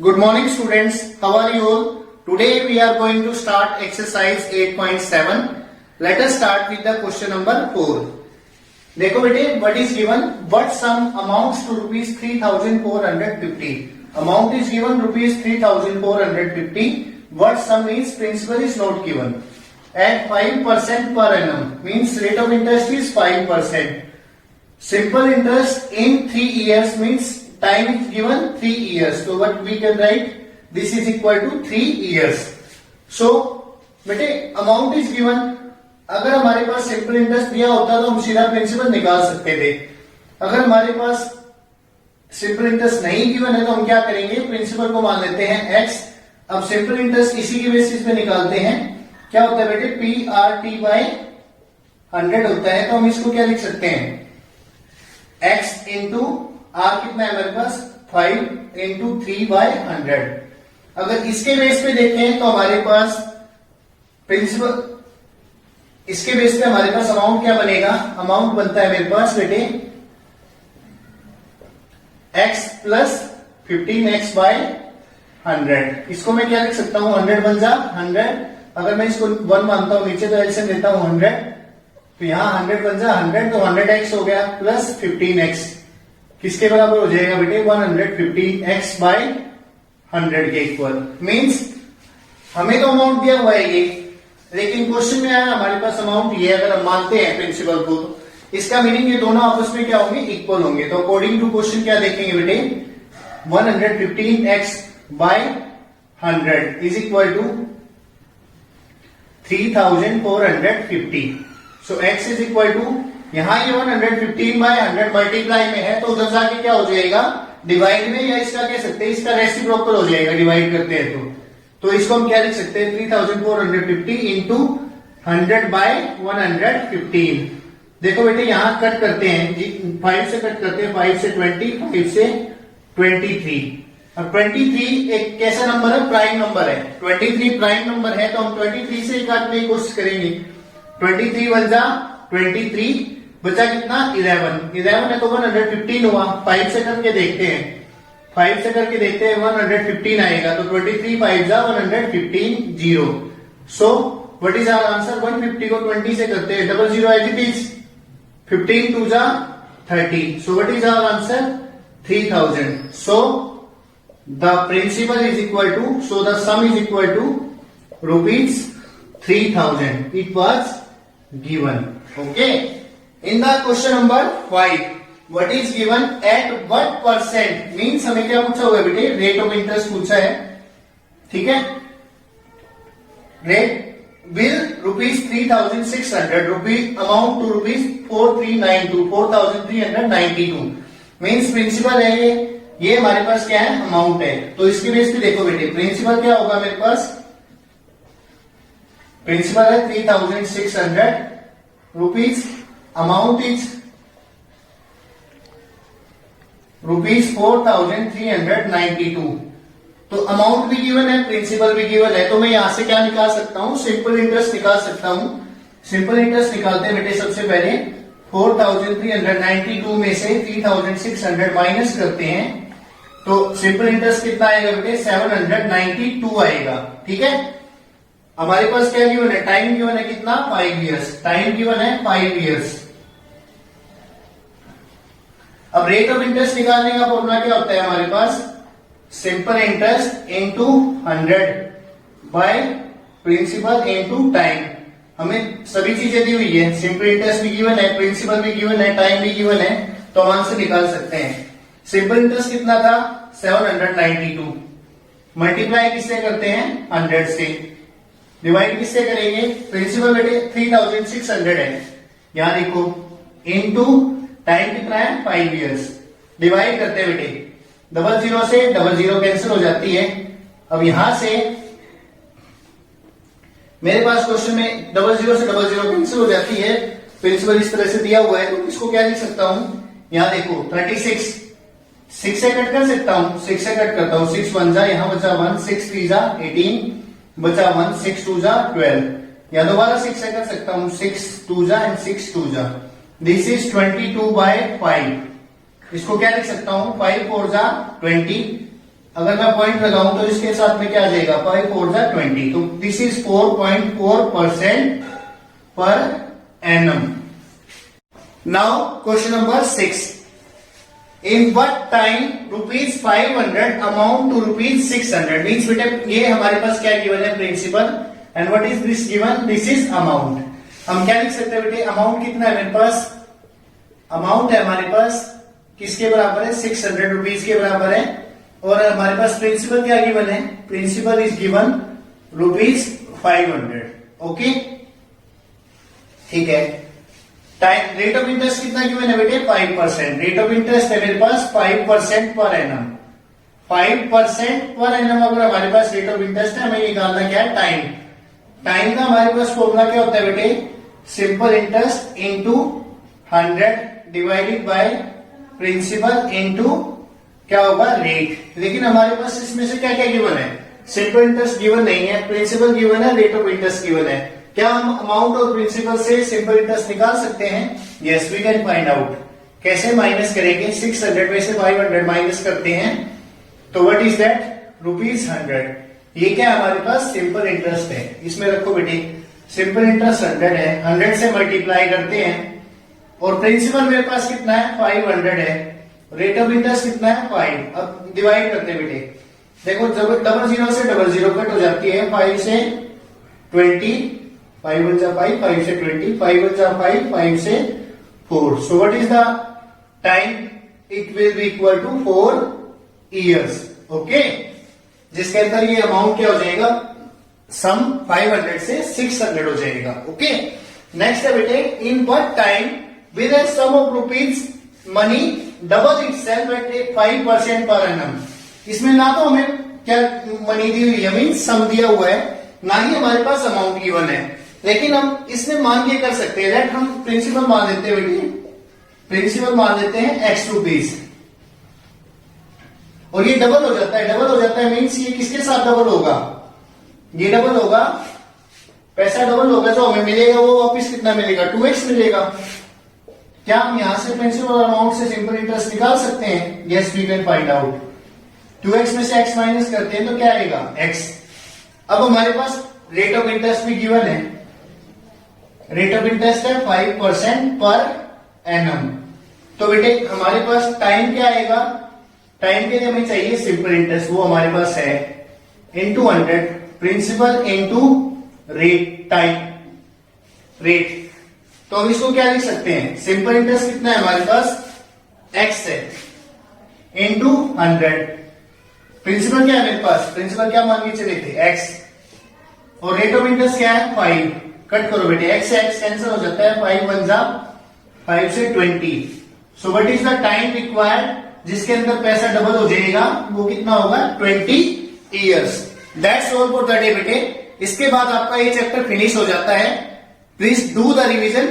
Good morning students, how are you all? Today we are going to start exercise 8.7. Let us start with the question number 4. देखो बेटे, what is given? What sum amounts to rupees 3,450? Amount is given rupees 3,450. What sum is principal is not given. At 5% per annum means rate of interest is 5%. Simple interest in 3 years means time is given 3 years. So what we can write? This is equal to 3 years. So बेटे amount is given. अगर हमारे पास simple interest दिया होता तो हम सीधा principal निकाल सकते थे. अगर हमारे पास सिंपल इंटरेस्ट नहीं गिवन है तो हम क्या करेंगे, प्रिंसिपल को मान लेते हैं x. अब सिंपल इंटरेस्ट इसी की बेसिस पे निकालते हैं. क्या होता है बेटे, PRT बाय 100 होता है. तो हम इसको क्या लिख सकते हैं, x इंटू r कितना है हमारे पास 5 इंटू 3 बाय 100. अगर इसके बेस पे देखें तो हमारे पास प्रिंसिपल, इसके बेस पे हमारे पास अमाउंट क्या बनेगा, अमाउंट बनता है मेरे पास बेटे x प्लस 15x बाय 100. इसको मैं क्या लिख सकता हूं, 100 बन जा 100. अगर मैं इसको 1 मानता हूं नीचे तो एलसीएम लेता हूं 100, तो यहां 100 बन जा 100, तो 100x हो गया प्लस 15x किसके बराबर हो जाएगा बेटे, 115x बाय 100 के इक्वल. मींस हमें तो अमाउंट दिया हुआ है ये, लेकिन क्वेश्चन में आया हमारे पास अमाउंट ये. अगर हम मानते हैं प्रिंसिपल को तो इसका मीनिंग ये दोनों आपस में क्या होंगे, इक्वल होंगे. तो अकॉर्डिंग टू क्वेश्चन क्या देखेंगे बेटे, 115x by 100 is equal to 3,450. So x is equal to, यहां ये 115 बाय 100 मल्टीप्लाई में है तो उधर जाके क्या हो जाएगा, डिवाइड में, या इसका कह सकते हैं इसका रेसिप्रोकल हो जाएगा डिवाइड करते हैं तो इसको हम क्या लिख सकते हैं, 3,450 इंटू 100 बाय 115. देखो बेटे यहां कट करते हैं, 5 से कट करते हैं, 5 से 20, 5 से 23. अब 23 एक कैसा नंबर है, प्राइम नंबर है. 23 प्राइम नंबर है तो हम 23 से काटने की कोशिश करेंगे. 23 बन जा 23, बचा कितना 11 है तो 115 हुआ. 5 से करके देखते हैं, 5 से करके देखते हैं 115 आएगा तो 23 5 जा 115 0. So what is our answer, 150 को 20 से करते हैं, 00 एज इट इज, 15 2 जा 30. So what is our answer, 3000. So the principal is equal to, so the sum is equal to rupees 3000. It was given. Okay. In the question number 5 what is given at what percent means हमें क्या पूछा हुआ है बेटे, rate of interest पूछा है. ठीक है, rate bill rupees 3,600 rupees amount to rupees 4,392 means principal है ये हमारे पास क्या है, अमाउंट है. तो इसके बेस पे देखो बेटे, प्रिंसिपल क्या होगा मेरे पास, प्रिंसिपल है 3,600 रुपीज, अमाउंट इज रुपीज 4,392. तो अमाउंट भी गिवन है, प्रिंसिपल भी गिवन है, तो मैं यहां से क्या निकाल सकता हूं, सिंपल इंटरेस्ट निकाल सकता हूं. सिंपल इंटरेस्ट निकालते हैं बेटे, सबसे पहले 4,392 में से 3,600 माइनस करते हैं तो सिंपल इंटरेस्ट कितना आएगा बेटे, 792 आएगा. ठीक है, हमारे पास क्या गिवन है, टाइम गिवन है कितना, 5 इयर्स. टाइम गिवन है 5 इयर्स. अब रेट ऑफ इंटरेस्ट निकालने का फॉर्मूला क्या होता है हमारे पास, simple interest into 100 by principal into time. हमें सभी चीजें दी हुई है, सिंपल इंटरेस्ट भी गिवन है, प्रिंसिपल भी गिवन है, टाइम भी गिवन है, तो हम आंसर निकाल सकते हैं. सिंपल इंटरेस्ट कितना था, 792. मल्टीप्लाई किससे करते हैं, 100 से. डिवाइड किससे करेंगे, प्रिंसिपल बेटे 3,600 है, यहां देखो, इनटू टाइम कितना है 5 इयर्स. डिवाइड करते हैं बेटे, 00 से 00 कैंसिल हो जाती है. अब यहां से मेरे पास क्वेश्चन में 00 से 00 कैंसिल हो जाती है. प्रिंसिपल इस तरह से दिया हुआ है तो इसको क्या लिख सकता हूं, यहां देखो 36, 6 से कट कर सकता हूं, 6 से कट करता हूं, 6 1 जा, यहां बचा 1, 6 3 जा 18, बचा 1, 6 2 जा 12. या दोबारा 6 से कर सकता हूं, 6 2 जा एंड 6 2 जा. This is 22 by 5. इसको क्या लिख सकता हूं, 5 4 जा 20, अगर मैं पॉइंट लगाऊं तो इसके साथ में क्या आ जाएगा, 5 4 जा 20, तो this is 4.4% per annum. Now question number 6, in what time ₹500 amount to ₹600, means बेटा ये हमारे पास क्या गिवन है, principal, and what is this given, this is amount. हम क्या लिख सकते हैं बेटे, अमाउंट कितना है मेरे पास, अमाउंट है हमारे पास किसके बराबर है, 600 रुपीज के बराबर है, और हमारे पास प्रिंसिपल क्या गिवन है, प्रिंसिपल इज गिवन ₹500। ओके ठीक है। टाइम रेट ऑफ इंटरेस्ट कितना गिवन है बेटे, 5%। रेट ऑफ इंटरेस्ट है मेरे पास 5% पर एनम, 5% पर एनम अगर हमारे पास रेट ऑफ इंटरेस्ट है, हमें निकालना क्या है, टाइम। टाइम का हमारे पास फॉर्मूला क्या होता है बेटे, simple interest into 100 divided by principal into क्या होगा, रेट। लेकिन हमारे पास इसमें से क्या क्या गिवन है, सिंपल इंटरेस्ट गिवन नहीं है, प्रिंसिपल गिवन है, रेट ऑफ इंटरेस्ट गिवन है। क्या हम अमाउंट और प्रिंसिपल से सिंपल इंटरेस्ट निकाल सकते हैं, yes we can find out. कैसे माइनस करेंगे, 600 में से 500 माइनस करते हैं तो व्हाट इज दैट, ₹100। ये क्या हमारे पास सिंपल इंटरेस्ट है, इसमें रखो बेटे, सिंपल इंटरेस्ट 100 है, 100 से मल्टीप्लाई करते हैं, और प्रिंसिपल मेरे पास कितना है, 500 है, रेट ऑफ इंटरेस्ट कितना है, 5। अब डिवाइड करते हैं बेटे, देखो जब 00 से 00 कट हो जाती है, 5 से 20, 5 1 जा 5, 5 से 20, 5 1 जा 5, 5 से 4, so what is the time, it will be equal to 4 years. Okay, जिसके अंदर ये अमाउंट क्या हो जाएगा, सम 500 से 600 हो जाएगा। ओके, नेक्स्ट है बेटे, in what time with a sum of rupees money double itself at 5% per annum. इसमें ना तो हमें क्या मनी दी हुई है, मीन्स सम दिया हुआ है, ना ही हमारे पास अमाउंट गिवन है, लेकिन हम इसमें मान के कर सकते हैं, दैट हम प्रिंसिपल मान देते हैं बेटी, प्रिंसिपल मान देते हैं X रुपीज, और ये डबल हो जाता है, डबल हो जाता है मीन्स ये किसके साथ डबल होगा, ये डबल होगा, पैसा डबल होगा, जो हमें मिलेगा वो वापस कितना मिलेगा, 2x मिलेगा। क्या हम यहां से प्रिंसिपल अमाउंट से सिंपल इंटरेस्ट निकाल सकते हैं, yes we can find out. 2x में से x माइनस करते हैं तो क्या आएगा, x। अब हमारे पास रेट ऑफ इंटरेस्ट भी गिवन है, रेट ऑफ इंटरेस्ट है 5% पर एनम। तो बेटे हमारे पास टाइम क्या आएगा, टाइम के लिए हमें चाहिए सिंपल इंटरेस्ट, वो हमारे पास है, into 100 principal into rate, time rate. तो हम इसको क्या लिख सकते हैं, सिंपल इंटरेस्ट कितना है हमारे पास, x है, इंटू 100, प्रिंसिपल क्या है मेरे पास, प्रिंसिपल क्या मान के चले थे, x, और रेट ऑफ इंटरेस्ट क्या है 5। कट करो बेटे, x से x कैंसिल हो जाता है, 5 1 जा 5 से 20, सो what is the time required, जिसके अंदर पैसा डबल हो जाएगा, वो कितना होगा, 20 years. That's all for the day बेटे। इसके बाद आपका ये चैप्टर फिनिश हो जाता है। Please do the revision.